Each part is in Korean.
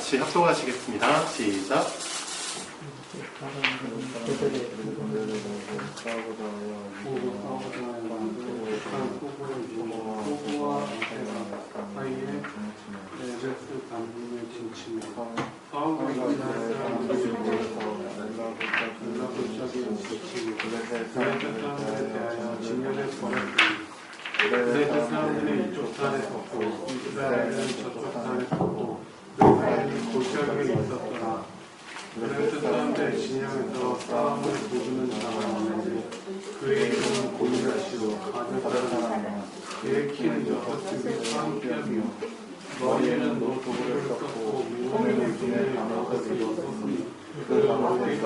같이 합독하시겠습니다. 시작. 블레셋 사람들이 이쪽 산에 섰고 이스라엘은 저쪽 산에 섰고 그 사이는 골짜기에 있었더라. 블레셋 사람들의 진영에서 싸움을 도주는 자가 있는데 그의 이름은 골리앗이요 가룟사람이라. 그의 키는 6뼘 3뼘이요 머리에는 노도구를 썼고 몸에는 눈에 감아서 입었으니 그 머리가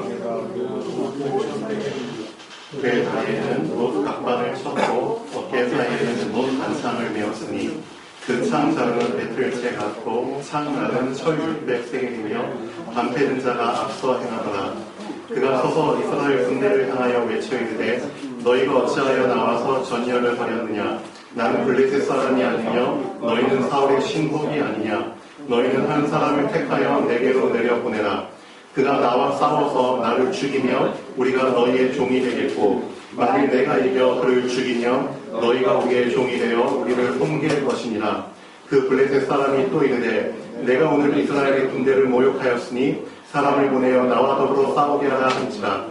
그의 다리에는 못 각반을 쳤고 어깨 사이에는 못 단창을 메었으니 그 창자는 배틀채 같고 창날은 철 600세겔이며 반패든 자가 앞서 행하더라. 그가 서서 이스라엘 군대를 향하여 외쳐 이르되 너희가 어찌하여 나와서 전열을 하렸느냐. 나는 블레셋 사람이 아니며 너희는 사울의 신복이 아니냐. 너희는 한 사람을 택하여 내게로 내려보내라. 그가 나와 싸워서 나를 죽이며 우리가 너희의 종이 되겠고 만일 내가 이겨 그를 죽이며 너희가 우리의 종이 되어 우리를 섬길 것이니라. 그 블레셋 사람이 또 이르되 내가 오늘 이스라엘의 군대를 모욕하였으니 사람을 보내어 나와 더불어 싸우게 하라 한지라.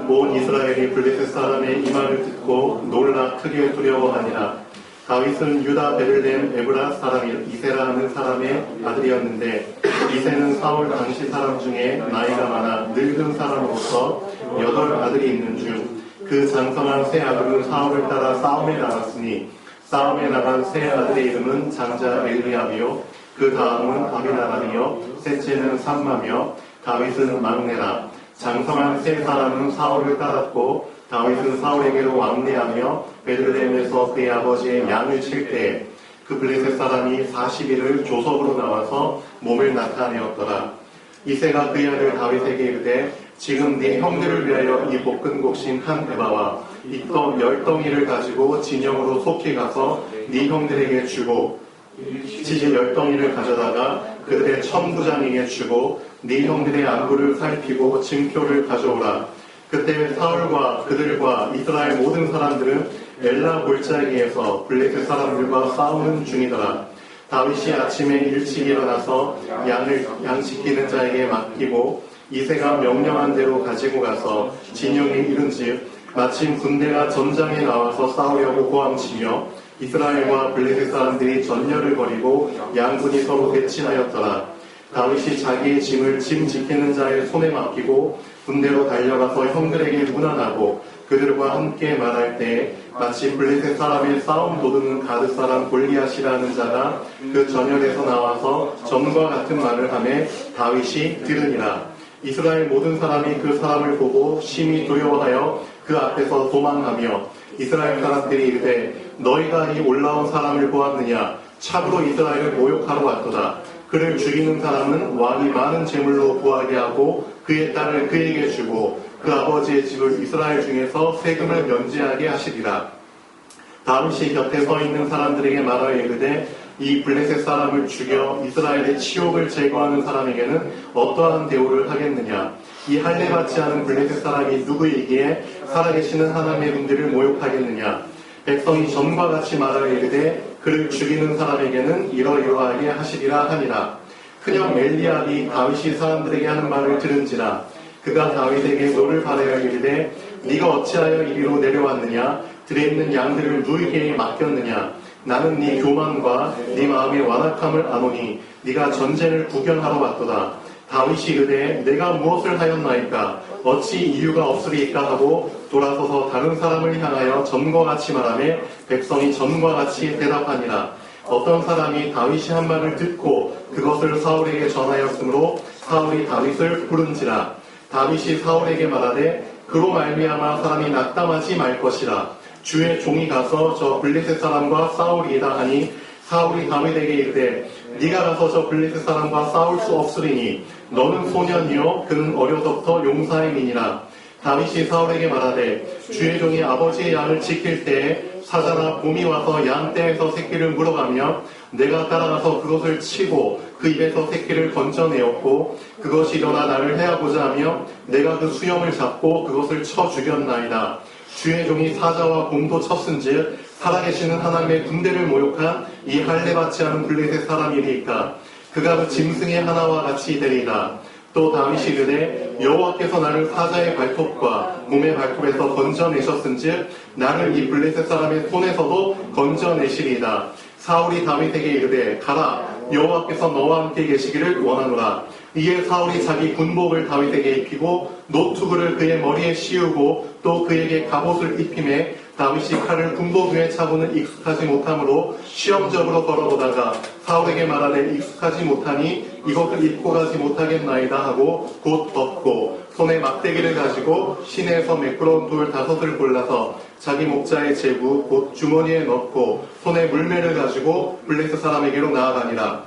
온 이스라엘이 블레셋 사람의 이 말을 듣고 놀라 크게 두려워하니라. 다윗은 유다 베들레헴 에브라 사람 이세라 하는 사람의 아들이었는데 이세는 사울 당시 사람 중에 나이가 많아 늙은 사람으로서 8 아들이 있는 중 그 장성한 세 아들은 사울을 따라 싸움에 나갔으니 싸움에 나간 세 아들의 이름은 장자 엘리압이요 그 다음은 아비나답이요 셋째는 삼마며 다윗은 막내라. 장성한 세 사람은 사울을 따랐고 다윗은 사울에게로 왕래하며 베들레헴에서 그의 아버지의 양을 칠 때에 그 블레셋 사람이 40일을 조석으로 나와서 몸을 나타내었더라. 이새가 그의 아들 다윗에게 이르되 지금 네 형들을 위하여 이 볶은 곡신 한 에바와 이떡 10덩이를 가지고 진영으로 속히 가서 네 형들에게 주고 치즈 10덩이를 가져다가 그들의 천부장에게 주고 네 형들의 안부를 살피고 증표를 가져오라. 그때 사울과 그들과 이스라엘 모든 사람들은 엘라 골짜기에서 블레셋 사람들과 싸우는 중이더라. 다윗이 아침에 일찍 일어나서 양 지키는 자에게 맡기고 이새가 명령한 대로 가지고 가서 진영에 이른즉 마침 군대가 전장에 나와서 싸우려고 고함치며 이스라엘과 블레셋 사람들이 전열을 벌이고 양군이 서로 대치하였더라. 다윗이 자기의 짐을 짐 지키는 자의 손에 맡기고 군대로 달려가서 형들에게 문안하고 그들과 함께 말할 때에 마치 블레셋 사람의 싸움 도두는 가드 사람 골리앗이라는 자가 그 전열에서 나와서 전과 같은 말을 하매 다윗이 들으니라. 이스라엘 모든 사람이 그 사람을 보고 심히 두려워하여 그 앞에서 도망하며 이스라엘 사람들이 이르되 너희가 이 올라온 사람을 보았느냐. 참으로 이스라엘을 모욕하러 왔도다. 그를 죽이는 사람은 왕이 많은 재물로 구하게 하고 그의 딸을 그에게 주고 그 아버지의 집을 이스라엘 중에서 세금을 면제하게 하시리라. 다윗이 곁에 서 있는 사람들에게 말하여 이르되 이 블레셋 사람을 죽여 이스라엘의 치욕을 제거하는 사람에게는 어떠한 대우를 하겠느냐. 이 할례받지 않은 블레셋 사람이 누구이기에 살아계시는 하나님의 분들을 모욕하겠느냐. 백성이 전과 같이 말하여 이르되 그를 죽이는 사람에게는 이러이러하게 하시리라 하니라. 큰형 엘리압이 다윗이 사람들에게 하는 말을 들은지라. 그가 다윗에게 노를 바라여 이르되 네가 어찌하여 이리로 내려왔느냐. 들에 있는 양들을 누이에게 맡겼느냐. 나는 네 교만과 네 마음의 완악함을 아노니 네가 전쟁을 구경하러 왔도다. 다윗이 이르되 내가 무엇을 하였나이까. 어찌 이유가 없으리까 하고 돌아서서 다른 사람을 향하여 전과 같이 말하며 백성이 전과 같이 대답하니라. 어떤 사람이 다윗이 한 말을 듣고 그것을 사울에게 전하였으므로 사울이 다윗을 부른지라. 다윗이 사울에게 말하되 그로 말미암아 사람이 낙담하지 말 것이라. 주의 종이 가서 저 블레셋 사람과 싸우리이다 하니 사울이 다윗에게 이르되 네가 가서 저 블레셋 사람과 싸울 수 없으리니 너는 소년이요 그는 어려서부터 용사의 민이라. 다윗이 사울에게 말하되 주의 종이 아버지의 양을 지킬 때에 사자나 곰이 와서 양 떼에서 새끼를 물어가며 내가 따라가서 그것을 치고 그 입에서 새끼를 건져내었고 그것이 일어나 나를 해하고자 하며 내가 그 수염을 잡고 그것을 쳐 죽였나이다. 주의 종이 사자와 곰도 쳤은즉 살아계시는 하나님의 군대를 모욕한 이 할례받지 않은 블레셋 사람이니까 그가 그 짐승의 하나와 같이 되리라. 또 다윗이 이르되 여호와께서 나를 사자의 발톱과 곰의 발톱에서 건져내셨은즉 나를 이 블레셋 사람의 손에서도 건져내시리이다. 사울이 다윗에게 이르되 가라 여호와께서 너와 함께 계시기를 원하노라. 이에 사울이 자기 군복을 다윗에게 입히고 노투구를 그의 머리에 씌우고 또 그에게 갑옷을 입히매 다윗이 칼을 군복 위에 차고는 익숙하지 못하므로 시험적으로 걸어보다가 사울에게 말하되 익숙하지 못하니 이것을 입고 가지 못하겠나이다 하고 곧 벗고 손에 막대기를 가지고 시내에서 매끄러운 돌 5을 골라서 자기 목자의 제구 곧 주머니에 넣고 손에 물매를 가지고 블레셋 사람에게로 나아가니라.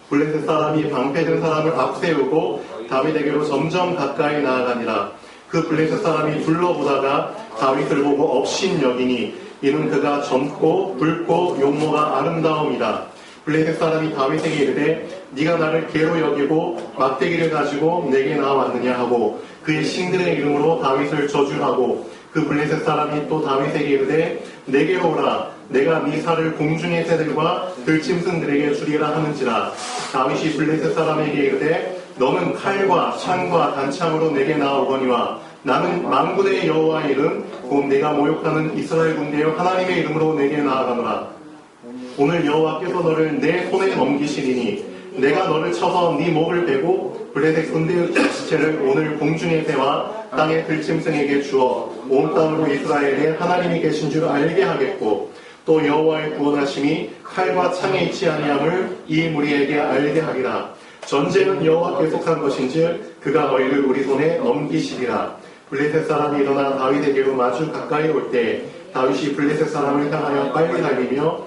블레셋 사람이 방패든 사람을 앞세우고 다윗에게로 점점 가까이 나아가니라. 그 블레셋 사람이 둘러보다가 다윗을 보고 업신여기니 이는 그가 젊고 붉고 용모가 아름다움이라. 블레셋 사람이 다윗에게 이르되 네가 나를 개로 여기고 막대기를 가지고 내게 나왔느냐 하고 그의 신들의 이름으로 다윗을 저주하고 그 블레셋 사람이 또 다윗에게 이르되 내게로 오라 내가 네 살을 공중의 새들과 들짐승들에게 주리라 하는지라. 다윗이 블레셋 사람에게 이르되 너는 칼과 창과 단창으로 내게 나오거니와 나는 만군의 여호와의 이름 곧 내가 모욕하는 이스라엘 군대여 하나님의 이름으로 내게 나아가노라. 오늘 여호와께서 너를 내 손에 넘기시리니 내가 너를 쳐서 네 목을 베고 블레셋 군대의 지체를 오늘 공중의 새와 땅의 들짐승에게 주어 온 땅으로 이스라엘에 하나님이 계신 줄 알게 하겠고 또 여호와의 구원하심이 칼과 창에 있지 아니함을 이 무리에게 알게 하리라. 전쟁은 여호와께 속한 것인즉 그가 너희를 우리 손에 넘기시리라. 블레셋 사람이 일어나 다윗에게로 마주 가까이 올 때 다윗이 블레셋 사람을 향하여 빨리 달리며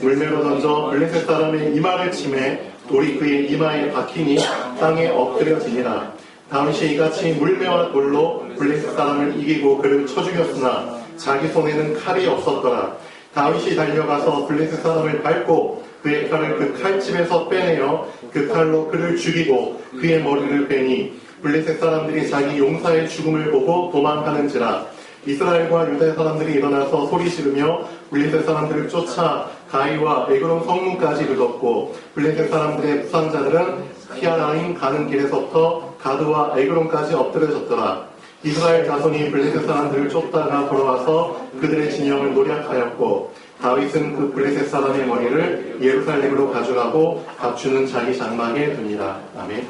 물매로 던져 블레셋 사람의 이마를 치매 돌이 그의 이마에 박히니 땅에 엎드려지니라. 다윗이 이같이 물매와 돌로 블레셋 사람을 이기고 그를 쳐 죽였으나 자기 손에는 칼이 없었더라. 다윗이 달려가서 블레셋 사람을 밟고 그의 칼을 그 칼집에서 빼내어 그 칼로 그를 죽이고 그의 머리를 빼니 블레셋 사람들이 자기 용사의 죽음을 보고 도망하는지라. 이스라엘과 유다 사람들이 일어나서 소리 지르며 블레셋 사람들을 쫓아 가이와 에그론 성문까지 이르렀고 블레셋 사람들의 부상자들은 히아라임 가는 길에서부터 가드와 에그론까지 엎드려졌더라. 이스라엘 자손이 블레셋 사람들을 쫓다가 돌아와서 그들의 진영을 노략하였고 다윗은 그 블레셋 사람의 머리를 예루살렘으로 가져가고 갑주는 자기 장막에 두니라. 아멘.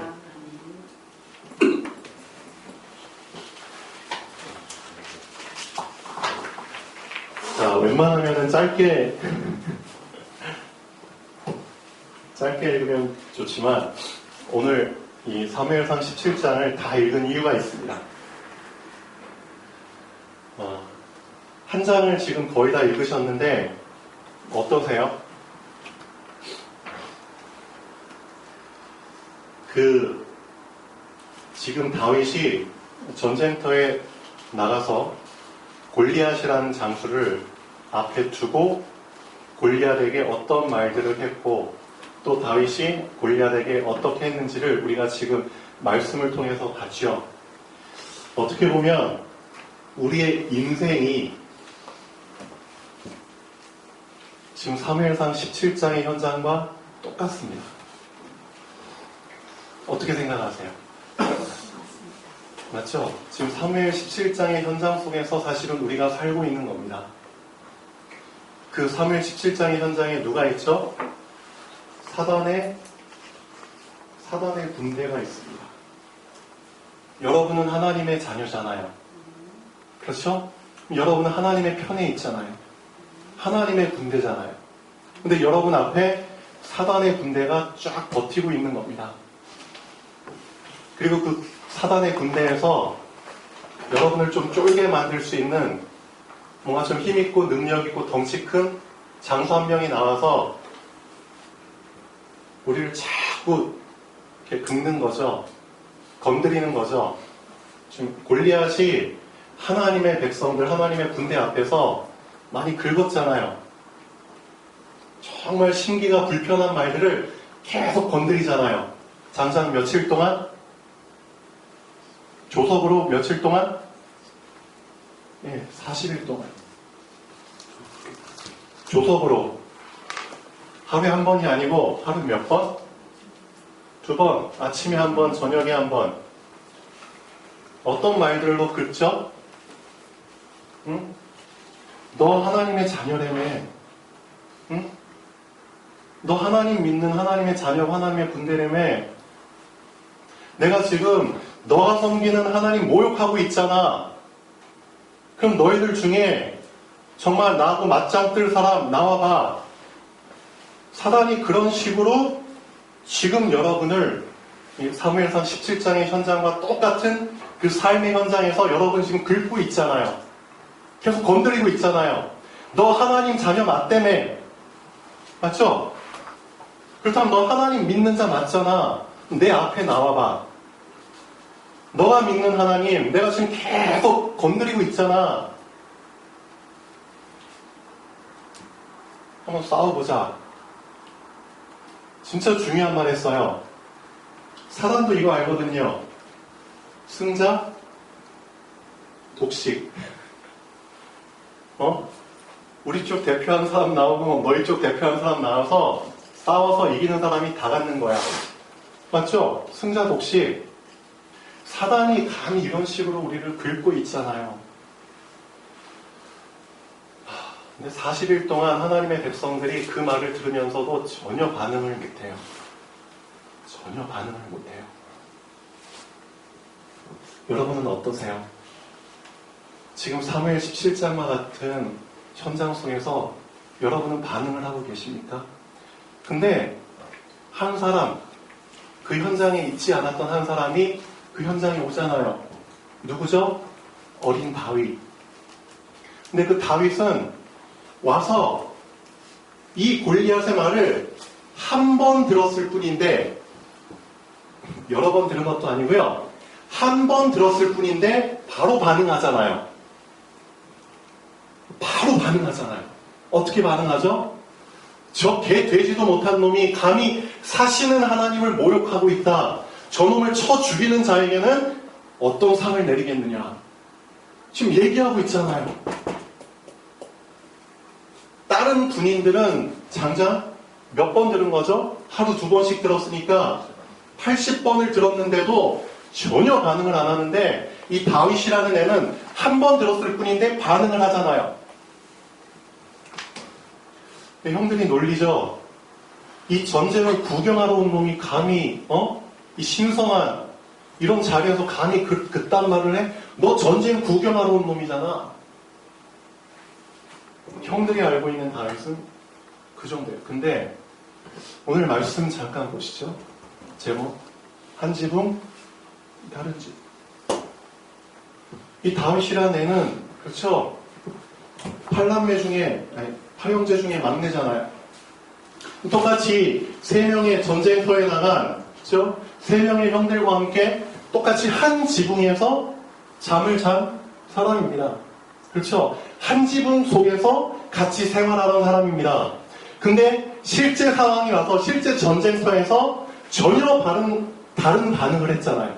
자, 웬만하면은 짧게 읽으면 좋지만 오늘 이 사무엘상 17장을 다 읽은 이유가 있습니다. 한 장을 지금 거의 다 읽으셨는데 어떠세요? 지금 다윗이 전쟁터에 나가서 골리앗이라는 장수를 앞에 두고 골리앗에게 어떤 말들을 했고 또 다윗이 골리앗에게 어떻게 했는지를 우리가 지금 말씀을 통해서 봤죠. 어떻게 보면 우리의 인생이 지금 사무엘상 17장의 현장과 똑같습니다. 어떻게 생각하세요? 맞죠? 지금 사무엘 17장의 현장 속에서 사실은 우리가 살고 있는 겁니다. 그 사무엘 17장의 현장에 누가 있죠? 사단의 군대가 있습니다. 여러분은 하나님의 자녀잖아요. 그렇죠? 여러분은 하나님의 편에 있잖아요. 하나님의 군대잖아요. 근데 여러분 앞에 사단의 군대가 쫙 버티고 있는 겁니다. 그리고 그 사단의 군대에서 여러분을 좀 쫄게 만들 수 있는 뭔가 좀 힘있고 능력있고 덩치 큰 장수 한 명이 나와서 우리를 자꾸 이렇게 긁는 거죠. 건드리는 거죠. 지금 골리앗이 하나님의 백성들, 하나님의 군대 앞에서 많이 긁었잖아요. 정말 심기가 불편한 말들을 계속 건드리잖아요. 장장 며칠 동안? 조석으로 며칠 동안? 네, 40일 동안. 조석으로. 하루에 한 번이 아니고 하루 몇 번? 2번. 아침에 한 번, 저녁에 한 번. 어떤 말들로 긁죠? 응? 너 하나님의 자녀라며. 응? 너 하나님 믿는 하나님의 자녀, 하나님의 분대라며. 내가 지금 너가 섬기는 하나님 모욕하고 있잖아. 그럼 너희들 중에 정말 나하고 맞짱 뜰 사람 나와봐. 사단이 그런 식으로 지금 여러분을 사무엘상 17장의 현장과 똑같은 그 삶의 현장에서 여러분 지금 긁고 있잖아요. 계속 건드리고 있잖아요. 너 하나님 자녀 맞다며. 맞죠? 그렇다면 너 하나님 믿는 자 맞잖아. 내 앞에 나와봐. 너가 믿는 하나님, 내가 지금 계속 건드리고 있잖아. 한번 싸워보자. 진짜 중요한 말 했어요. 사단도 이거 알거든요. 승자, 독식. 우리 쪽 대표하는 사람 나오고 너희 쪽 대표하는 사람 나와서 싸워서 이기는 사람이 다 갖는 거야. 맞죠? 승자, 독식. 사단이 감히 이런 식으로 우리를 긁고 있잖아요. 근데 40일 동안 하나님의 백성들이 그 말을 들으면서도 전혀 반응을 못해요. 전혀 반응을 못해요. 여러분은 어떠세요? 지금 사무엘 17장과 같은 현장 속에서 여러분은 반응을 하고 계십니까? 근데 한 사람, 그 현장에 있지 않았던 한 사람이 그 현장에 오잖아요. 누구죠? 어린 다윗. 근데 그 다윗은 와서 이 골리앗의 말을 한 번 들었을 뿐인데, 여러 번 들은 것도 아니고요. 한 번 들었을 뿐인데 바로 반응하잖아요. 바로 반응하잖아요. 어떻게 반응하죠? 저 개 되지도 못한 놈이 감히 사시는 하나님을 모욕하고 있다. 저놈을 쳐 죽이는 자에게는 어떤 상을 내리겠느냐. 지금 얘기하고 있잖아요. 다른 군인들은 장장 몇 번 들은 거죠? 하루 2번씩 들었으니까 80번을 들었는데도 전혀 반응을 안 하는데 이 다윗이라는 애는 한 번 들었을 뿐인데 반응을 하잖아요. 형들이 놀리죠. 이 전쟁을 구경하러 온 놈이 감히 이 신성한 이런 자리에서 감히 그딴 말을 해? 너 전쟁 구경하러 온 놈이잖아. 형들이 알고 있는 다윗은 그 정도예요. 근데 오늘 말씀 잠깐 보시죠. 제목 한 지붕 다른 집. 이 다윗이라는 애는 그렇죠. 8남매 중에 팔형제 중에 막내잖아요. 똑같이 3명의 전쟁터에 나간 그렇죠? 3명의 형들과 함께 똑같이 한 지붕에서 잠을 잔 사람입니다. 그렇죠? 한 지붕 속에서 같이 생활하던 사람입니다. 근데 실제 상황이 와서 실제 전쟁터에서 전혀 다른 반응을 했잖아요.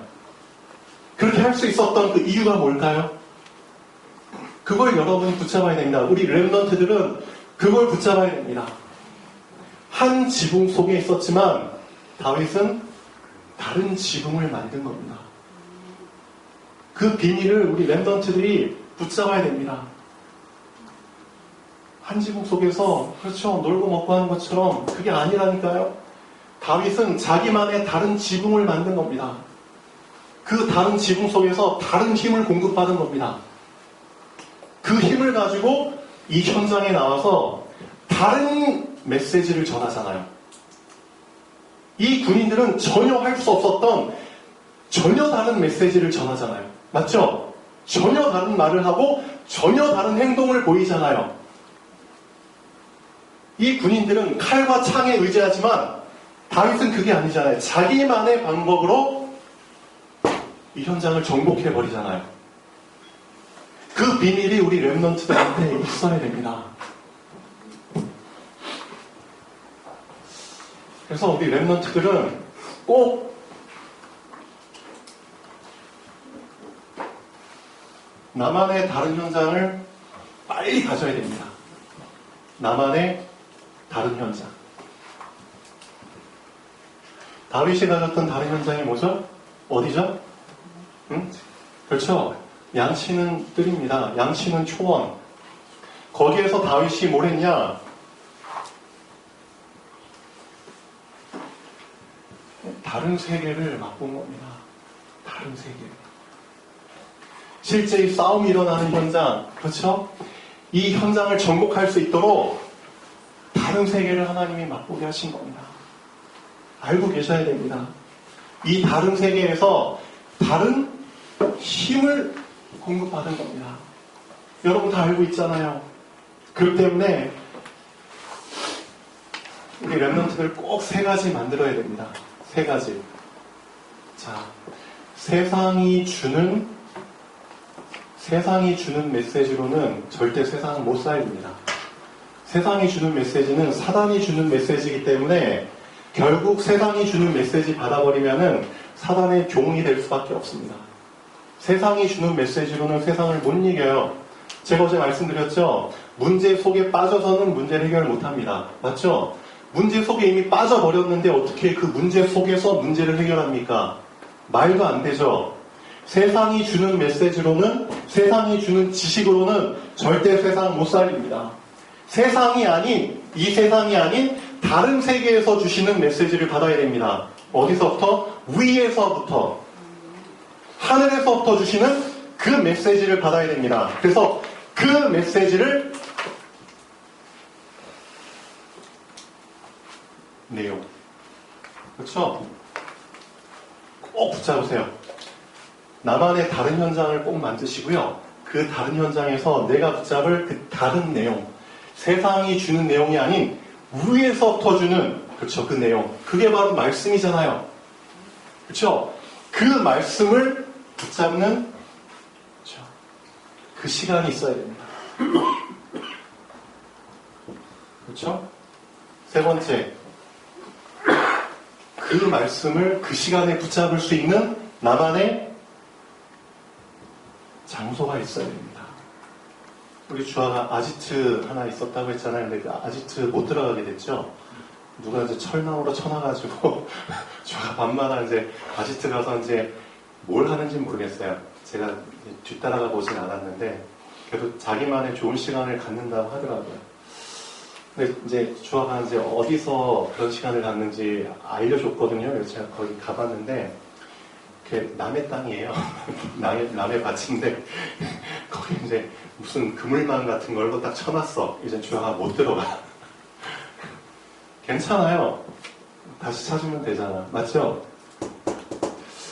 그렇게 할 수 있었던 그 이유가 뭘까요? 그걸 여러분이 붙잡아야 됩니다. 우리 랩런트들은 그걸 붙잡아야 됩니다. 한 지붕 속에 있었지만 다윗은 다른 지붕을 만든 겁니다. 그 비밀을 우리 랩런트들이 붙잡아야 됩니다. 한 지붕 속에서 그렇죠. 놀고 먹고 하는 것처럼 그게 아니라니까요. 다윗은 자기만의 다른 지붕을 만든 겁니다. 그 다른 지붕 속에서 다른 힘을 공급받은 겁니다. 그 힘을 가지고 이 현장에 나와서 다른 메시지를 전하잖아요. 이 군인들은 전혀 할 수 없었던 전혀 다른 메시지를 전하잖아요. 맞죠? 전혀 다른 말을 하고 전혀 다른 행동을 보이잖아요. 이 군인들은 칼과 창에 의지하지만 다윗은 그게 아니잖아요. 자기만의 방법으로 이 현장을 정복해버리잖아요. 그 그 비밀이 우리 렘넌트들한테 있어야 됩니다. 그래서 우리 렘넌트들은 꼭 나만의 다른 현장을 빨리 가져야 됩니다. 나만의 다른 현장. 다윗이 가졌던 다른 현장이 뭐죠? 어디죠? 응? 그렇죠. 양치는 뜰입니다. 양치는 초원. 거기에서 다윗이 뭘 했냐? 다른 세계를 맛본 겁니다. 다른 세계. 실제 이 싸움이 일어나는 현장, 그렇죠? 이 현장을 정복할 수 있도록 다른 세계를 하나님이 맛보게 하신 겁니다. 알고 계셔야 됩니다. 이 다른 세계에서 다른 힘을 공급받은 겁니다. 여러분 다 알고 있잖아요. 그렇기 때문에 우리 렘넌트들 꼭 세 가지 만들어야 됩니다. 세 가지. 자, 세상이 주는 메시지로는 절대 세상은 못 살립니다. 세상이 주는 메시지는 사단이 주는 메시지이기 때문에 결국 세상이 주는 메시지 받아버리면은 사단의 종이 될 수밖에 없습니다. 세상이 주는 메시지로는 세상을 못 이겨요. 제가 어제 말씀드렸죠? 문제 속에 빠져서는 문제를 해결 못합니다. 맞죠? 문제 속에 이미 빠져버렸는데 어떻게 그 문제 속에서 문제를 해결합니까? 말도 안 되죠. 세상이 주는 메시지로는, 세상이 주는 지식으로는 절대 세상 못 살립니다. 세상이 아닌, 이 세상이 아닌 다른 세계에서 주시는 메시지를 받아야 됩니다. 어디서부터? 위에서부터. 하늘에서부터 주시는 그 메시지를 받아야 됩니다. 그래서 그 메시지를 내용. 그렇죠? 꼭 붙잡으세요. 나만의 다른 현장을 꼭 만드시고요. 그 다른 현장에서 내가 붙잡을 그 다른 내용. 세상이 주는 내용이 아닌 위에서부터 주는, 그렇죠, 그 내용. 그게 바로 말씀이잖아요. 그렇죠? 그 말씀을 붙잡는, 그렇죠, 그 시간이 있어야 됩니다. 그렇죠? 세 번째, 그 말씀을 그 시간에 붙잡을 수 있는 나만의 장소가 있어야 됩니다. 우리 주아가 아지트 하나 있었다고 했잖아요. 근데 그 아지트 못 들어가게 됐죠. 누가 이제 철망으로 쳐놔가지고 주아가 밤마다 이제 아지트 가서 이제 뭘 하는지 모르겠어요. 제가 뒤따라가 보진 않았는데 그래도 자기만의 좋은 시간을 갖는다고 하더라고요. 근데 이제 주아가 이제 어디서 그런 시간을 갖는지 알려줬거든요. 그래서 제가 거기 가봤는데 그게 남의 땅이에요. 남의 밭인데 거기 이제 무슨 그물망 같은 걸로 딱 쳐놨어. 이제 주아가 못 들어가. 괜찮아요. 다시 찾으면 되잖아. 맞죠?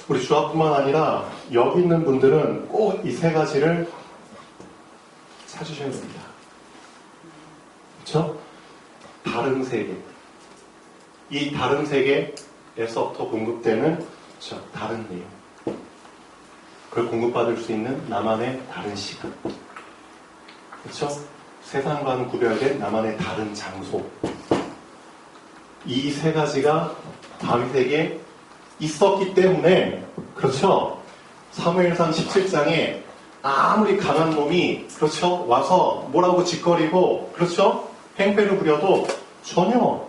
우리 주아뿐만 아니라 여기 있는 분들은 꼭 이 세 가지를 찾으셔야 됩니다. 그렇죠? 다른 세계. 이 다른 세계에서부터 공급되는, 그렇죠, 다른 내용. 그걸 공급받을 수 있는 나만의 다른 시간. 그렇죠? 세상과는 구별된 나만의 다른 장소. 이 세 가지가 다윗에게 있었기 때문에, 그렇죠? 사무엘상 17장에 아무리 강한 놈이, 그렇죠, 와서 뭐라고 짓거리고, 그렇죠, 행패를 부려도 전혀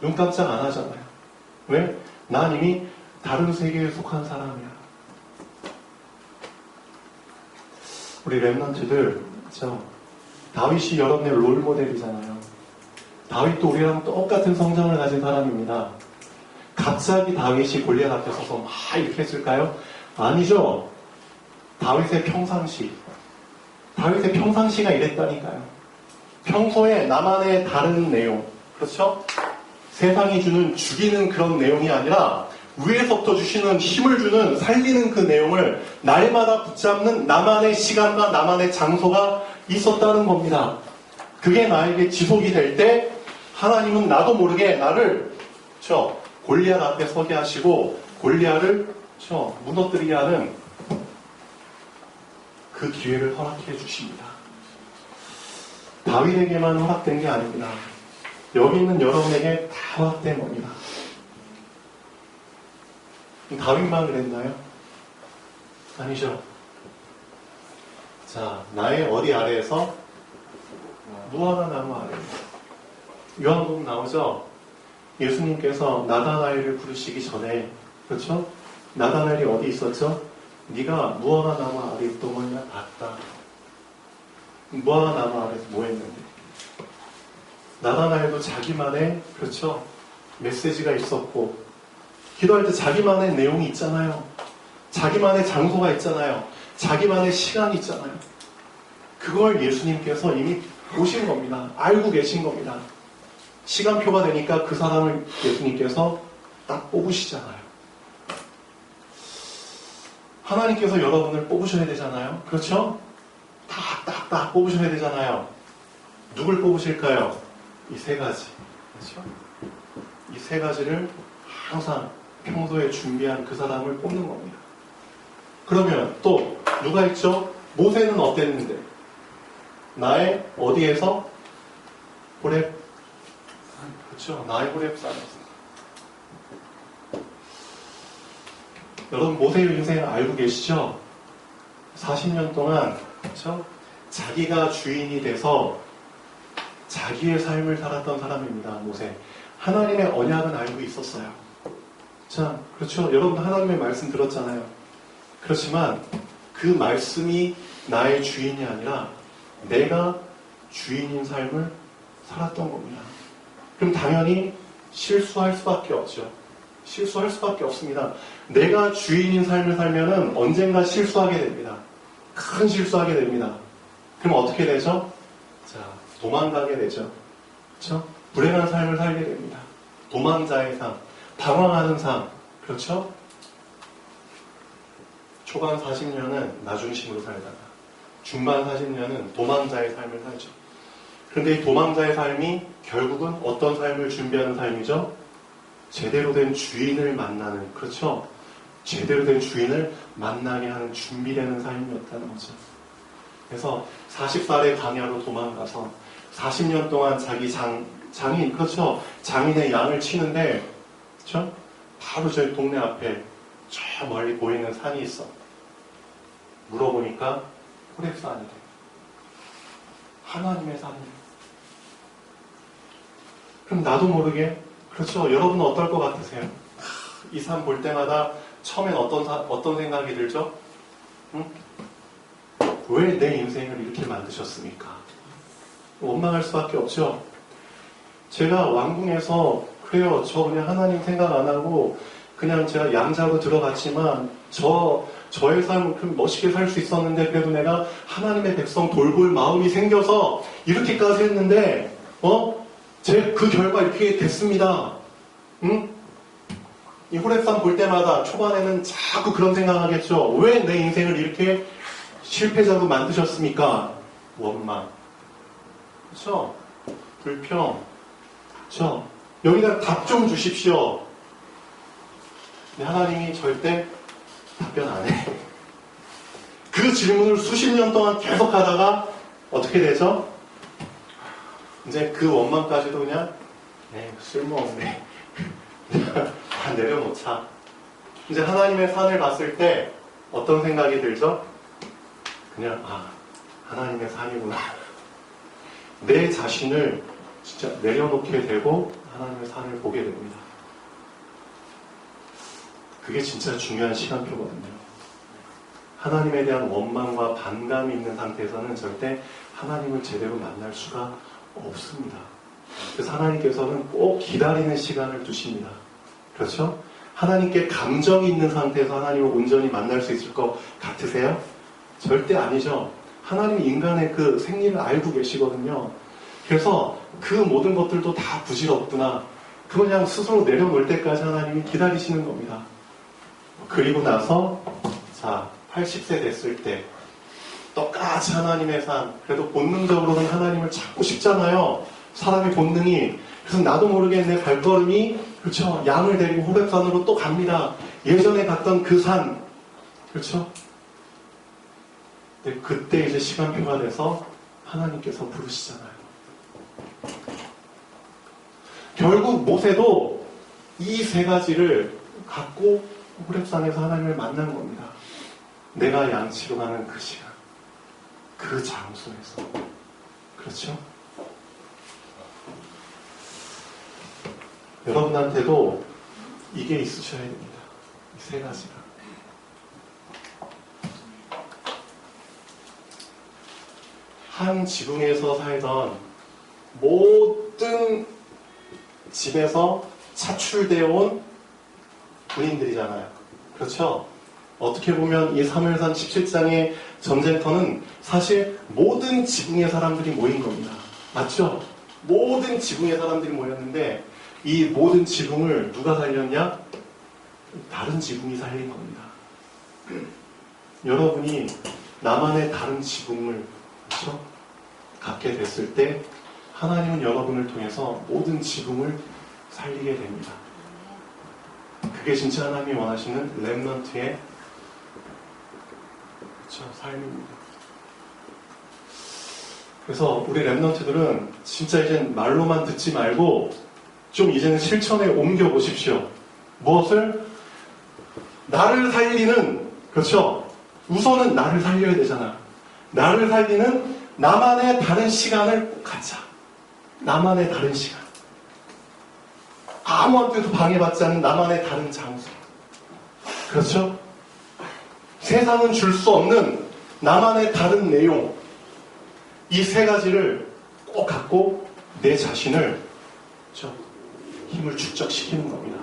눈 깜짝 안 하잖아요. 왜? 난 이미 다른 세계에 속한 사람이야. 우리 렘넌트들, 그렇죠? 다윗이 여러분의 롤모델이잖아요. 다윗도 우리랑 똑같은 성장을 가진 사람입니다. 갑자기 다윗이 골리앗 앞에 서서 막 이렇게 했을까요? 아니죠. 다윗의 평상시가 이랬다니까요. 평소에 나만의 다른 내용, 그렇죠? 세상이 주는 죽이는 그런 내용이 아니라 위에서부터 주시는 힘을 주는 살리는 그 내용을 날마다 붙잡는 나만의 시간과 나만의 장소가 있었다는 겁니다. 그게 나에게 지속이 될 때 하나님은 나도 모르게 나를, 그렇죠, 골리앗 앞에 서게 하시고 골리앗을, 그렇죠, 무너뜨리게 하는 그 그 기회를 허락해 주십니다. 다윗에게만 허락된 게 아닙니다. 여기 있는 여러분에게 다 허락된 겁니다. 다윗만 그랬나요? 아니죠. 자, 나의 어디 아래에서? 무화과 나무 아래. 요한복음 나오죠? 예수님께서 나다나엘을 부르시기 전에, 그렇죠? 나다나엘이 어디 있었죠? 네가 무화과 나무 아래 있던 거냐 봤다. 무화과 나무 아래에서 뭐 했는데? 나다나엘도 자기만의, 그렇죠? 메시지가 있었고, 기도할 때 자기만의 내용이 있잖아요. 자기만의 장소가 있잖아요. 자기만의 시간이 있잖아요. 그걸 예수님께서 이미 보신 겁니다. 알고 계신 겁니다. 시간표가 되니까 그 사람을 예수님께서 딱 뽑으시잖아요. 하나님께서 여러분을 뽑으셔야 되잖아요. 그렇죠? 딱 뽑으셔야 되잖아요. 누굴 뽑으실까요? 이 세 가지. 그렇죠? 이 세 가지를 항상 평소에 준비한 그 사람을 뽑는 겁니다. 그러면 또 누가 있죠? 모세는 어땠는데? 나의 어디에서? 호렙. 그렇죠? 나의 호렙산에서. 여러분 모세의 인생을 알고 계시죠? 40년 동안 그렇죠? 자기가 주인이 돼서 자기의 삶을 살았던 사람입니다. 모세. 하나님의 언약은 알고 있었어요. 자, 그렇죠? 여러분도 하나님의 말씀 들었잖아요. 그렇지만 그 말씀이 나의 주인이 아니라 내가 주인인 삶을 살았던 겁니다. 그럼 당연히 실수할 수밖에 없죠. 실수할 수밖에 없습니다. 내가 주인인 삶을 살면은 언젠가 실수하게 됩니다. 큰 실수하게 됩니다. 그럼 어떻게 되죠? 자, 도망가게 되죠. 그렇죠? 불행한 삶을 살게 됩니다. 도망자의 삶, 방황하는 삶, 그렇죠? 초반 40년은 나 중심으로 살다가 중반 40년은 도망자의 삶을 살죠. 그런데 이 도망자의 삶이 결국은 어떤 삶을 준비하는 삶이죠? 제대로 된 주인을 만나는, 그렇죠? 제대로 된 주인을 만나게 하는 준비되는 삶이었다는 거죠. 그래서 40살의 광야로 도망가서 40년 동안 자기 장인, 그렇죠? 장인의 양을 치는데, 그렇죠? 바로 저희 동네 앞에 저 멀리 보이는 산이 있어. 물어보니까 호렙산이래. 하나님의 산이래. 그럼 나도 모르게, 그렇죠? 여러분은 어떨 것 같으세요? 이 산 볼 때마다 처음엔 어떤 생각이 들죠? 응? 왜 내 인생을 이렇게 만드셨습니까? 원망할 수밖에 없죠. 제가 왕궁에서 그래요. 저 그냥 하나님 생각 안 하고 그냥 제가 양자로 들어갔지만 저의 삶을 좀 멋있게 살 수 있었는데 그래도 내가 하나님의 백성 돌볼 마음이 생겨서 이렇게까지 했는데 제 그 결과 이렇게 됐습니다. 응? 이 호렙산 볼 때마다 초반에는 자꾸 그런 생각하겠죠. 왜 내 인생을 이렇게 실패자로 만드셨습니까? 원망. 그렇죠? 불평. 그렇죠? 여기다 답 좀 주십시오. 근데 하나님이 절대 답변 안 해. 그 질문을 수십 년 동안 계속 하다가 어떻게 되죠? 이제 그 원망까지도 그냥 쓸모없네. 다 내려놓자. 이제 하나님의 산을 봤을 때 어떤 생각이 들죠? 그냥 하나님의 산이구나. 내 자신을 진짜 내려놓게 되고 하나님의 산을 보게 됩니다. 그게 진짜 중요한 시간표거든요. 하나님에 대한 원망과 반감이 있는 상태에서는 절대 하나님을 제대로 만날 수가 없습니다. 그래서 하나님께서는 꼭 기다리는 시간을 두십니다. 그렇죠? 하나님께 감정이 있는 상태에서 하나님을 온전히 만날 수 있을 것 같으세요? 절대 아니죠. 하나님이 인간의 그 생리를 알고 계시거든요. 그래서 그 모든 것들도 다 부질없구나. 그거 그냥 스스로 내려놓을 때까지 하나님이 기다리시는 겁니다. 그리고 나서 80세 됐을 때 똑같이 하나님의 삶, 그래도 본능적으로는 하나님을 찾고 싶잖아요. 사람의 본능이. 그래서 나도 모르게 내 발걸음이 그렇죠. 양을 데리고 호렙산으로 또 갑니다. 예전에 갔던 그 산, 그렇죠? 근데 그때 이제 시간표가 돼서 하나님께서 부르시잖아요. 결국 모세도 이 세 가지를 갖고 호렙산에서 하나님을 만난 겁니다. 내가 양치로 가는 그 시간, 그 장소에서. 그렇죠? 여러분한테도 이게 있으셔야 됩니다. 이 세 가지가. 한 지붕에서 살던 모든 집에서 차출되어 온 군인들이잖아요. 그렇죠? 어떻게 보면 이 사무엘상 17장의 전쟁터는 사실 모든 지붕의 사람들이 모인 겁니다. 맞죠? 모든 지붕의 사람들이 모였는데 이 모든 지붕을 누가 살렸냐? 다른 지붕이 살린 겁니다. 여러분이 나만의 다른 지붕을 그렇죠? 갖게 됐을 때 하나님은 여러분을 통해서 모든 지붕을 살리게 됩니다. 그게 진짜 하나님이 원하시는 렘넌트의 그렇죠? 삶입니다. 그래서 우리 렘넌트들은 진짜 이젠 말로만 듣지 말고 좀 이제는 실천에 옮겨 보십시오. 무엇을? 나를 살리는 그렇죠? 우선은 나를 살려야 되잖아. 나를 살리는 나만의 다른 시간을 갖자. 나만의 다른 시간. 아무한테도 방해받지 않는 나만의 다른 장소. 그렇죠? 세상은 줄 수 없는 나만의 다른 내용. 이 세 가지를 꼭 갖고 내 자신을 그렇죠? 힘을 축적시키는 겁니다.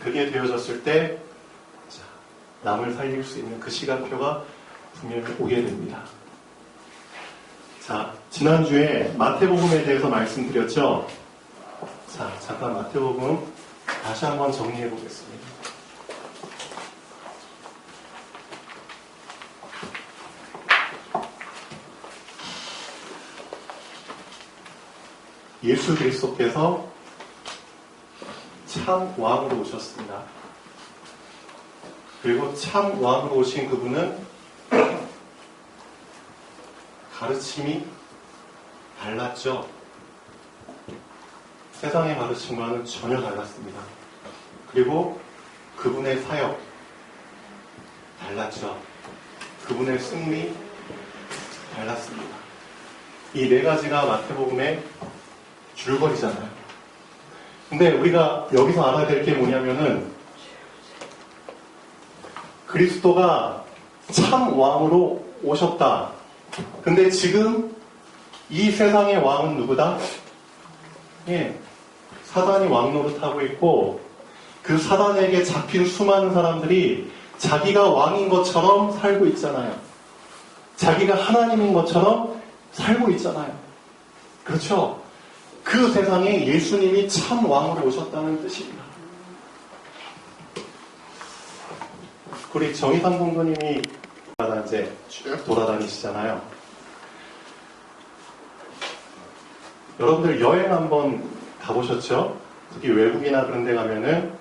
그게 되어졌을 때 남을 살릴 수 있는 그 시간표가 분명히 오게 됩니다. 자, 지난주에 마태복음에 대해서 말씀드렸죠? 자, 잠깐 마태복음 다시 한번 정리해 보겠습니다. 예수 그리스도께서 참 왕으로 오셨습니다. 그리고 참 왕으로 오신 그분은 가르침이 달랐죠. 세상의 가르침과는 전혀 달랐습니다. 그리고 그분의 사역 달랐죠. 그분의 승리 달랐습니다. 이 네 가지가 마태복음의 줄거리잖아요. 근데 우리가 여기서 알아야 될 게 뭐냐면은 그리스도가 참 왕으로 오셨다. 근데 지금 이 세상의 왕은 누구다? 예, 사단이 왕 노릇하고 있고 그 사단에게 잡힌 수많은 사람들이 자기가 왕인 것처럼 살고 있잖아요. 자기가 하나님인 것처럼 살고 있잖아요. 그렇죠? 그 세상에 예수님이 참 왕으로 오셨다는 뜻입니다. 우리 정의상 공부님이 이제 쭉 돌아다니시잖아요. 여러분들 여행 한번 가보셨죠? 특히 외국이나 그런 데 가면은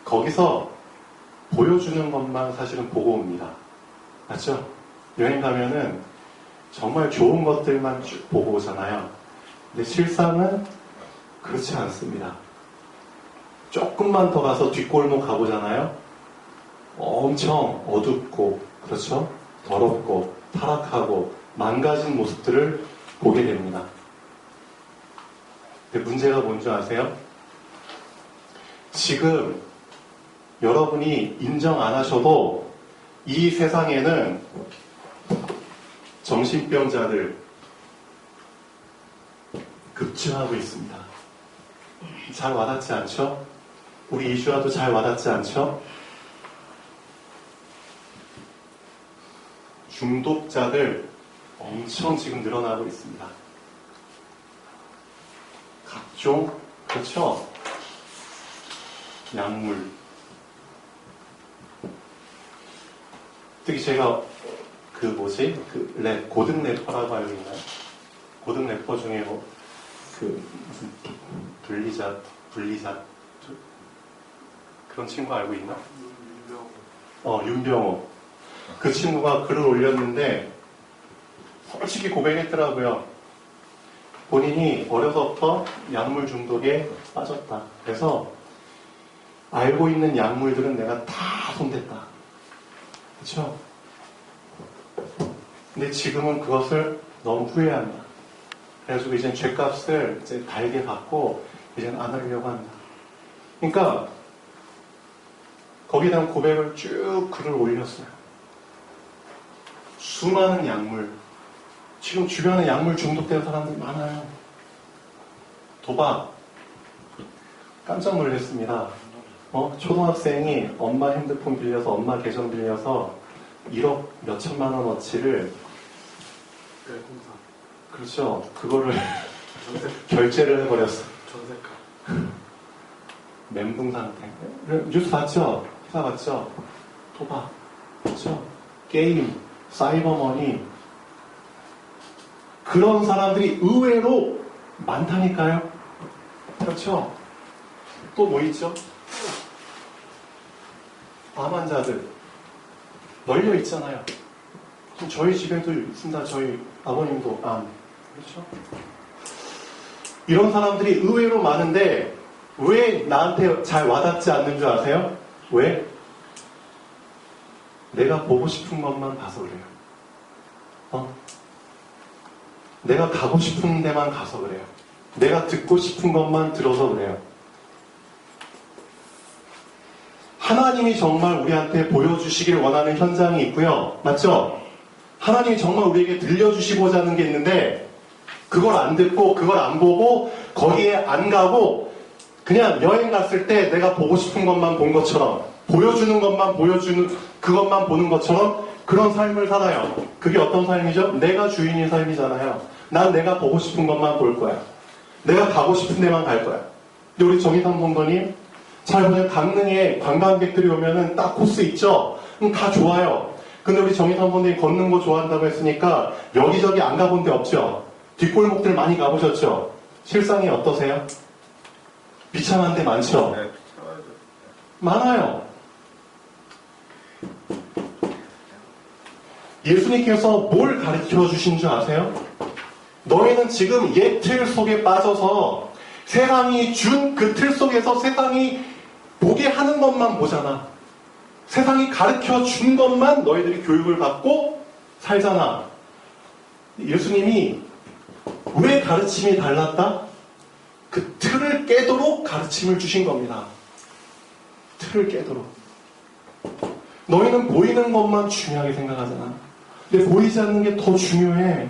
거기서 보여주는 것만 사실은 보고 옵니다. 맞죠? 여행 가면은 정말 좋은 것들만 쭉 보고 오잖아요. 근데 실상은 그렇지 않습니다. 조금만 더 가서 뒷골목 가보잖아요. 엄청 어둡고, 그렇죠? 더럽고, 타락하고, 망가진 모습들을 보게 됩니다. 근데 문제가 뭔지 아세요? 지금 여러분이 인정 안 하셔도 이 세상에는 정신병자들 급증하고 있습니다. 잘 와닿지 않죠? 우리 이슈와도 잘 와닿지 않죠? 중독자들 엄청 지금 늘어나고 있습니다. 각종, 그렇죠? 약물. 특히 제가 고등 래퍼라고 알고 있나요? 고등 래퍼 중에 무슨 블리자 그런 친구 알고 있나? 윤병호. 그 친구가 글을 올렸는데 솔직히 고백했더라고요. 본인이 어려서부터 약물 중독에 빠졌다. 그래서 알고 있는 약물들은 내가 다 손댔다. 그렇죠? 근데 지금은 그것을 너무 후회한다. 그래가지고 이제 죗값을 이제 달게 받고 이제는 안 하려고 한다. 그러니까 거기에 대한 고백을 쭉 글을 올렸어요. 수많은 약물. 지금 주변에 약물 중독된 사람들 많아요. 도박. 깜짝 놀랐습니다. 초등학생이 엄마 핸드폰 빌려서 엄마 계정 빌려서 1억 몇천만 원어치를 그렇죠. 그거를 결제를 해버렸어. 전세가. 멘붕 상태. 뉴스 봤죠? 기사 봤죠? 도박. 그렇죠? 게임, 사이버머니. 그런 사람들이 의외로 많다니까요. 그렇죠? 또 뭐 있죠? 암 환자들 널려 있잖아요. 지금 저희 집에도 있습니다. 저희 아버님도 암. 그렇죠? 이런 사람들이 의외로 많은데 왜 나한테 잘 와닿지 않는 줄 아세요? 왜? 내가 보고 싶은 것만 봐서 그래요. 내가 가고 싶은 데만 가서 그래요. 내가 듣고 싶은 것만 들어서 그래요. 하나님이 정말 우리한테 보여주시길 원하는 현장이 있고요. 맞죠? 하나님이 정말 우리에게 들려주시고자 하는 게 있는데 그걸 안 듣고 그걸 안 보고 거기에 안 가고 그냥 여행 갔을 때 내가 보고 싶은 것만 본 것처럼 보여주는 것만 보여주는 그것만 보는 것처럼 그런 삶을 살아요. 그게 어떤 삶이죠? 내가 주인인 삶이잖아요. 난 내가 보고 싶은 것만 볼 거야. 내가 가고 싶은 데만 갈 거야. 근데 우리 정의삼 본도님 잘 보면 강릉에 관광객들이 오면은 딱 코스 있죠? 다 좋아요. 근데 우리 정의삼 본도님 걷는 거 좋아한다고 했으니까 여기저기 안 가본 데 없죠? 뒷골목들 많이 가보셨죠? 실상이 어떠세요? 비참한 데 많죠? 네. 많아요. 예수님께서 뭘 가르쳐 주신 줄 아세요? 너희는 지금 옛 틀 속에 빠져서 세상이 준 그 틀 속에서 세상이 보게 하는 것만 보잖아. 세상이 가르쳐 준 것만 너희들이 교육을 받고 살잖아. 예수님이 왜 가르침이 달랐다? 그 틀을 깨도록 가르침을 주신 겁니다. 틀을 깨도록. 너희는 보이는 것만 중요하게 생각하잖아. 근데 보이지 않는 게 더 중요해.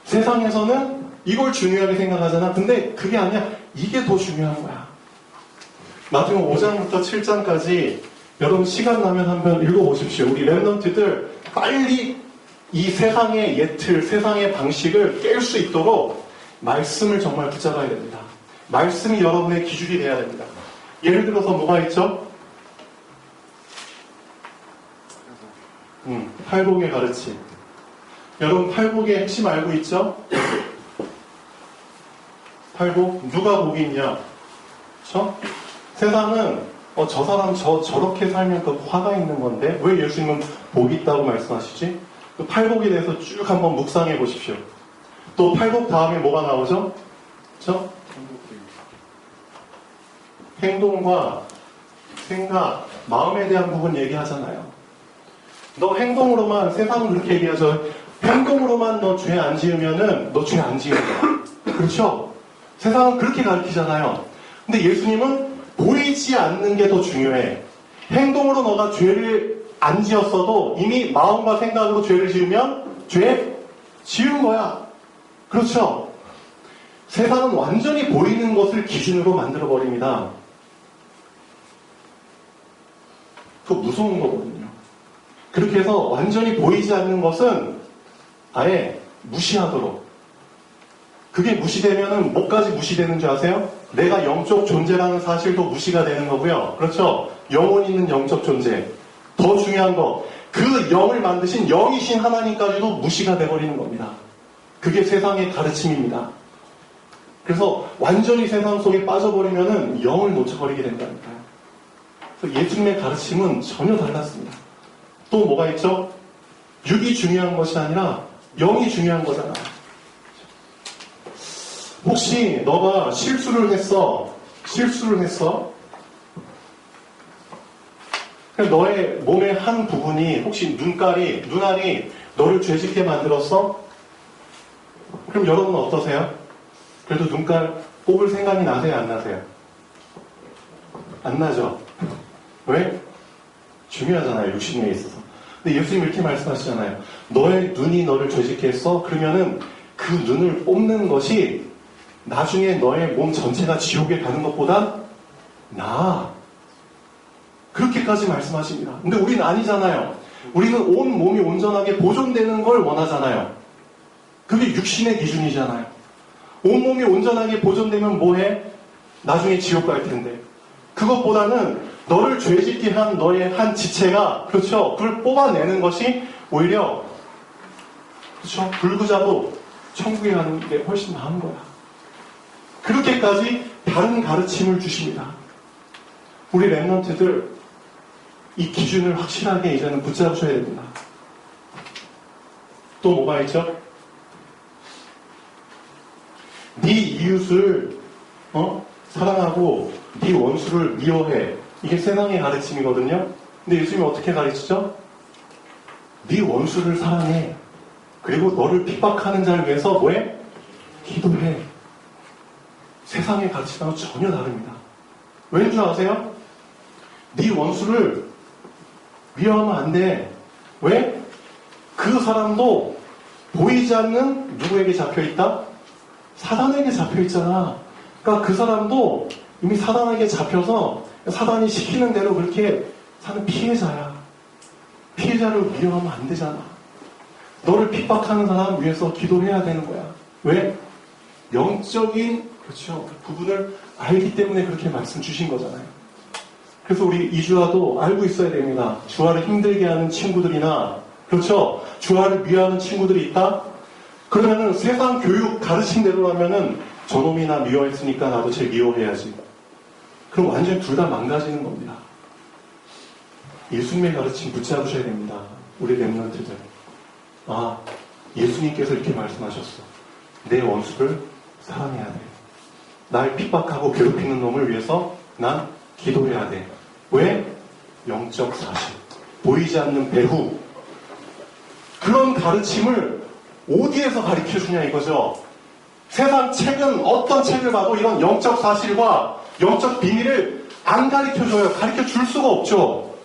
세상에서는 이걸 중요하게 생각하잖아. 근데 그게 아니야. 이게 더 중요한 거야. 나중에 5장부터 7장까지 여러분 시간 나면 한번 읽어보십시오. 우리 랩런트들 빨리 이 세상의 예틀, 세상의 방식을 깰 수 있도록 말씀을 정말 붙잡아야 됩니다. 말씀이 여러분의 기준이 돼야 됩니다. 예를 들어서 뭐가 있죠? 팔복의 가르침. 여러분 팔복의 핵심 알고 있죠? 팔복 누가 복이 있냐? 그렇죠? 세상은 저 사람 저렇게 살면 그 화가 있는 건데 왜 예수님은 복이 있다고 말씀하시지? 그 팔복에 대해서 쭉 한번 묵상해 보십시오. 또 팔복 다음에 뭐가 나오죠? 그렇죠? 행동과 생각, 마음에 대한 부분 얘기하잖아요. 너 행동으로만 세상은 그렇게 얘기하죠. 행동으로만 너 죄 안 지으면은 너 죄 안 지은 거야. 그렇죠? 세상은 그렇게 가르치잖아요. 근데 예수님은 보이지 않는 게 더 중요해. 행동으로 너가 죄를 안 지었어도 이미 마음과 생각으로 죄를 지으면 죄 지은 거야. 그렇죠? 세상은 완전히 보이는 것을 기준으로 만들어버립니다. 그거 무서운 거거든요. 그렇게 해서 완전히 보이지 않는 것은 아예 무시하도록. 그게 무시되면은 뭐까지 무시되는 줄 아세요? 내가 영적 존재라는 사실도 무시가 되는 거고요. 그렇죠? 영혼 있는 영적 존재. 더 중요한 거, 그 영을 만드신 영이신 하나님까지도 무시가 돼버리는 겁니다. 그게 세상의 가르침입니다. 그래서 완전히 세상 속에 빠져버리면은 영을 놓쳐버리게 된다니까요. 그래서 예수님의 가르침은 전혀 달랐습니다. 또 뭐가 있죠? 육이 중요한 것이 아니라 영이 중요한 거잖아. 혹시 너가 실수를 했어. 너의 몸의 한 부분이 혹시 눈알이 너를 죄짓게 만들었어? 그럼 여러분은 어떠세요? 그래도 눈깔 뽑을 생각이 나세요? 안 나세요? 안 나죠? 왜? 중요하잖아요. 육신에 있어서. 근데 예수님 이렇게 말씀하시잖아요. 너의 눈이 너를 죄짓게 했어? 그러면은 그 눈을 뽑는 것이 나중에 너의 몸 전체가 지옥에 가는 것보다 나아. 그렇게까지 말씀하십니다. 근데 우리는 아니잖아요. 우리는 온 몸이 온전하게 보존되는 걸 원하잖아요. 그게 육신의 기준이잖아요. 온 몸이 온전하게 보존되면 뭐해? 나중에 지옥 갈 텐데. 그것보다는 너를 죄짓게 한 너의 한 지체가, 그렇죠? 그걸 뽑아내는 것이 오히려, 그렇죠? 불구자도 천국에 가는 게 훨씬 나은 거야. 그렇게까지 다른 가르침을 주십니다. 우리 랩런트들 이 기준을 확실하게 이제는 붙잡으셔야 됩니다. 또 뭐가 있죠? 네 이웃을 사랑하고 네 원수를 미워해. 이게 세상의 가르침이거든요. 근데 예수님이 어떻게 가르치죠? 네 원수를 사랑해. 그리고 너를 핍박하는 자를 위해서 뭐해? 기도해. 세상의 가르침하고 전혀 다릅니다. 왠 줄 아세요? 네 원수를 미워하면 안 돼. 왜? 그 사람도 보이지 않는 누구에게 잡혀있다? 사단에게 잡혀있잖아. 그러니까 그 사람도 이미 사단에게 잡혀서 사단이 시키는 대로 그렇게 사는 피해자야. 피해자를 미워하면 안 되잖아. 너를 핍박하는 사람 위해서 기도해야 되는 거야. 왜? 영적인, 그렇죠, 그 부분을 알기 때문에 그렇게 말씀 주신 거잖아요. 그래서 우리 이주아도 알고 있어야 됩니다. 주아를 힘들게 하는 친구들이나, 그렇죠, 주아를 미워하는 친구들이 있다? 그러면은 세상 교육 가르침대로라면은 저놈이나 미워했으니까 나도 쟤 미워해야지. 그럼 완전히 둘 다 망가지는 겁니다. 예수님의 가르침 붙잡으셔야 됩니다. 우리 랩런트들. 아, 예수님께서 이렇게 말씀하셨어. 내 원수를 사랑해야 돼. 날 핍박하고 괴롭히는 놈을 위해서 난 기도해야 돼. 왜? 영적 사실. 보이지 않는 배후. 그런 가르침을 어디에서 가르쳐주냐 이거죠. 세상 책은 어떤 책을 봐도 이런 영적 사실과 영적 비밀을 안 가르쳐줘요. 가르쳐줄 수가 없죠.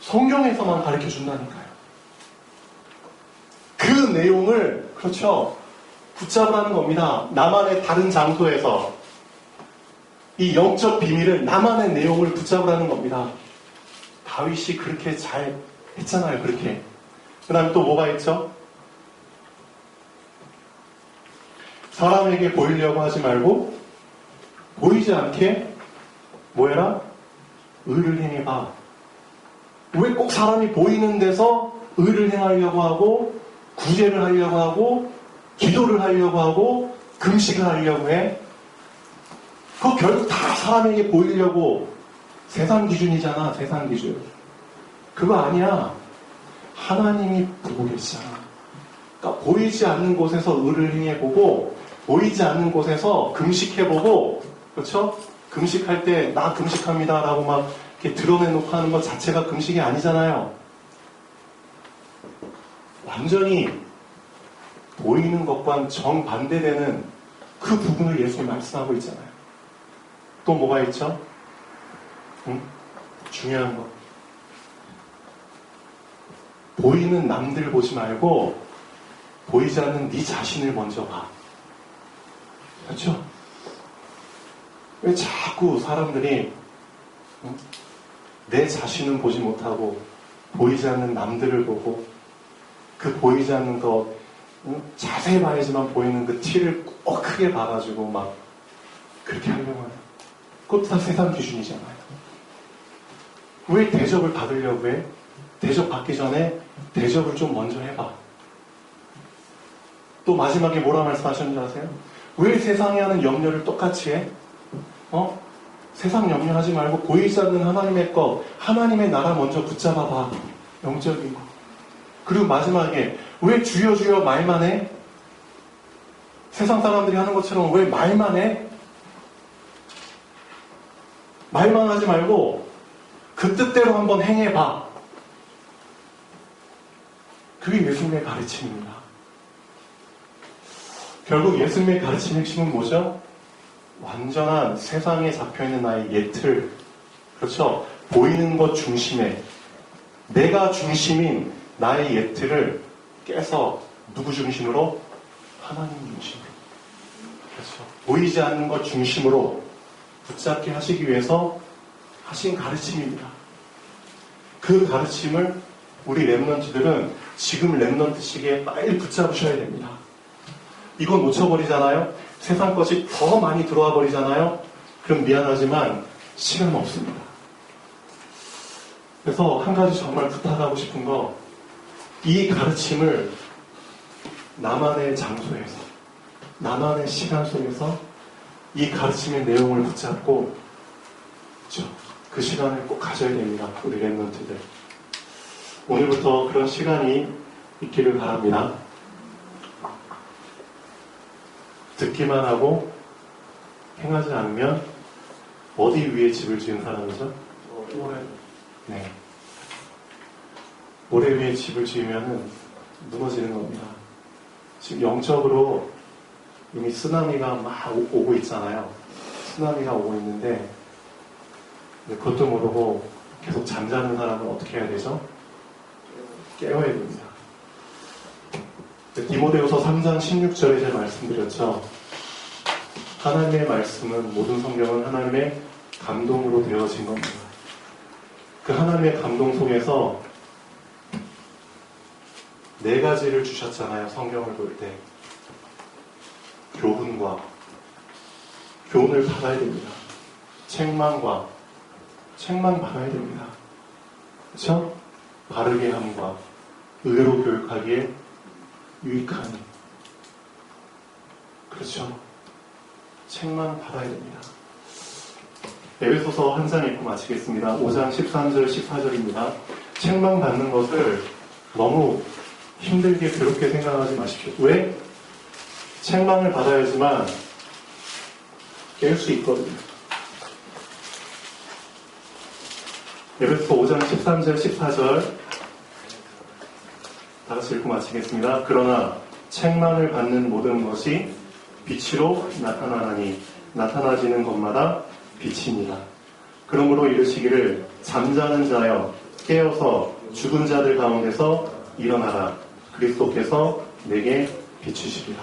성경에서만 가르쳐준다니까요. 그 내용을, 그렇죠, 붙잡으라는 겁니다. 나만의 다른 장소에서 이 영적 비밀을, 나만의 내용을 붙잡으라는 겁니다. 다윗이 그렇게 잘 했잖아요. 그렇게. 그 다음에 또 뭐가 있죠? 사람에게 보이려고 하지 말고 보이지 않게 뭐해라? 의를 행해봐. 왜 꼭 사람이 보이는 데서 의를 행하려고 하고 구제를 하려고 하고 기도를 하려고 하고 금식을 하려고 해? 그거 결국 다 사람에게 보이려고, 세상 기준이잖아. 세상 기준. 그거 아니야. 하나님이 보고 계시잖아. 그러니까 보이지 않는 곳에서 의를 행해보고 보이지 않는 곳에서 금식해보고, 그렇죠? 금식할 때 나 금식합니다 라고 막 이렇게 드러내놓고 하는 것 자체가 금식이 아니잖아요. 완전히 보이는 것과 정반대되는 그 부분을 예수님이 말씀하고 있잖아요. 또 뭐가 있죠? 중요한 거. 보이는 남들 보지 말고 보이지 않는 네 자신을 먼저 봐. 그렇죠? 왜 자꾸 사람들이 내 자신은 보지 못하고 보이지 않는 남들을 보고 그 보이지 않는 것, 자세히 봐야지만 보이는 그 티를 꼭 크게 봐가지고 막 그렇게 하려고 해요. 그것도 다 세상 기준이잖아요. 왜 대접을 받으려고 해? 대접 받기 전에 대접을 좀 먼저 해봐. 또 마지막에 뭐라 말씀하셨는지 아세요? 왜 세상에 하는 염려를 똑같이 해? 세상 염려하지 말고 보이지 않는 하나님의 것, 하나님의 나라 먼저 붙잡아봐. 영적인 거. 그리고 마지막에 왜 주여 주여 말만 해? 세상 사람들이 하는 것처럼 왜 말만 해? 말만 하지 말고 그 뜻대로 한번 행해봐. 그게 예수님의 가르침입니다. 결국 예수님의 가르침 핵심은 뭐죠? 완전한 세상에 잡혀있는 나의 옛틀, 그렇죠? 보이는 것 중심에 내가 중심인 나의 옛틀을 깨서 누구 중심으로? 하나님 중심으로. 그렇죠? 보이지 않는 것 중심으로 붙잡게 하시기 위해서 하신 가르침입니다. 그 가르침을 우리 랩런트들은 지금 랩런트 시기에 빨리 붙잡으셔야 됩니다. 이건 놓쳐버리잖아요? 세상 것이 더 많이 들어와 버리잖아요? 그럼 미안하지만 시간 없습니다. 그래서 한 가지 정말 부탁하고 싶은 거, 이 가르침을 나만의 장소에서, 나만의 시간 속에서 이 가르침의 내용을 붙잡고, 그렇죠? 그 시간을 꼭 가져야 됩니다. 우리 랩런트들. 오늘부터 그런 시간이 있기를 바랍니다. 듣기만 하고 행하지 않으면 어디 위에 집을 지은 사람이죠? 모래. 네. 모래 위에 집을 지으면 무너지는 겁니다. 지금 영적으로 이미 쓰나미가 막 오고 있잖아요. 쓰나미가 오고 있는데 그것도 모르고 계속 잠자는 사람은 어떻게 해야 되죠? 깨워야 됩니다. 디모데후서 3장 16절에 제가 말씀드렸죠. 하나님의 말씀은, 모든 성경은 하나님의 감동으로 되어진 겁니다. 그 하나님의 감동 속에서 네 가지를 주셨잖아요. 성경을 볼 때. 교훈과, 교훈을 받아야 됩니다. 책망과, 책망 받아야 됩니다. 그렇죠? 바르게 함과 의로 교육하기에 유익하니. 그렇죠? 책망 받아야 됩니다. 에베소서 한 장 읽고 마치겠습니다. 5장 13절 14절입니다. 책망 받는 것을 너무 힘들게 괴롭게 생각하지 마십시오. 왜? 책망을 받아야지만 깰 수 있거든요. 에베소서 5장 13절 14절 다 같이 읽고 마치겠습니다. 그러나 책망을 받는 모든 것이 빛으로 나타나나니 나타나지는 것마다 빛이니라. 그러므로 이르시기를 잠자는 자여 깨어서 죽은 자들 가운데서 일어나라. 그리스도께서 내게 비추시리라.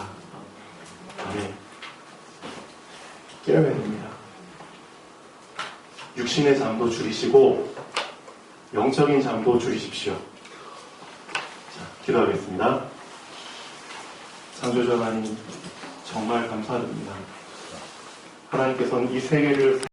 아멘. 깨어야 됩니다. 육신의 잠도 줄이시고 영적인 잠도 줄이십시오. 자, 기도하겠습니다. 창조주 하나님, 정말 감사드립니다. 하나님께서는 이 세계를